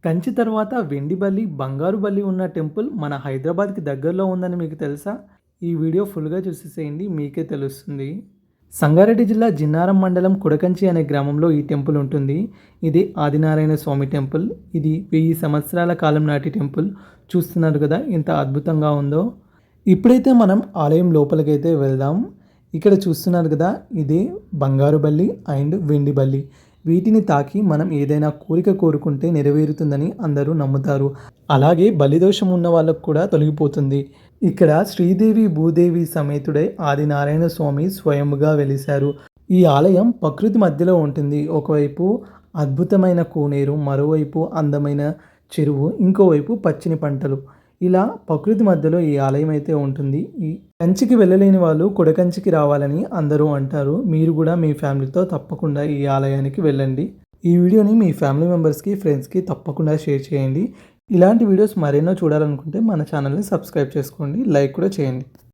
కంచి తర్వాత వెండి బల్లి, బంగారు బల్లి ఉన్న టెంపుల్ మన హైదరాబాద్‌కి దగ్గరలో ఉందని మీకు తెలుసా? ఈ వీడియో ఫుల్‌గా చూసేసేయండి మీకే తెలుస్తుంది. సంగారెడ్డి జిల్లా జిన్నారం మండలం కుడకంచి అనే గ్రామంలో ఈ టెంపుల్ ఉంటుంది. ఇది ఆదినారాయణ స్వామి టెంపుల్. ఇది 1000 సంవత్సరాల కాలం నాటి టెంపుల్. చూస్తున్నారు కదా ఎంత అద్భుతంగా ఉందో. ఇప్పుడైతే మనం ఆలయం లోపలికైతే వెళ్దాం. ఇక్కడ చూస్తున్నారు కదా ఇదే బంగారు బల్లి అండ్ వెండి బల్లి. వీటిని తాకి మనం ఏదైనా కోరిక కోరుకుంటే నెరవేరుతుందని అందరూ నమ్ముతారు. అలాగే బలిదోషం ఉన్న వాళ్ళకు కూడా తొలగిపోతుంది. ఇక్కడ శ్రీదేవి భూదేవి సమేతుడై ఆదినారాయణ స్వామి స్వయముగా వెలిశారు. ఈ ఆలయం ప్రకృతి మధ్యలో ఉంటుంది. ఒకవైపు అద్భుతమైన కోనేరు, మరోవైపు అందమైన చెరువు, ఇంకోవైపు పచ్చని పంటలు. ఇలా ప్రకృతి మధ్యలో ఈ ఆలయం అయితే ఉంటుంది. ఈ కంచికి వెళ్ళలేని వాళ్ళు కొడకంచికి రావాలని అందరూ అంటారు. మీరు కూడా మీ ఫ్యామిలీతో తప్పకుండా ఈ ఆలయానికి వెళ్ళండి. ఈ వీడియోని మీ ఫ్యామిలీ మెంబర్స్కి, ఫ్రెండ్స్కి తప్పకుండా షేర్ చేయండి. ఇలాంటి వీడియోస్ మరెన్నో చూడాలనుకుంటే మన ఛానల్ని సబ్స్క్రైబ్ చేసుకోండి, లైక్ కూడా చేయండి.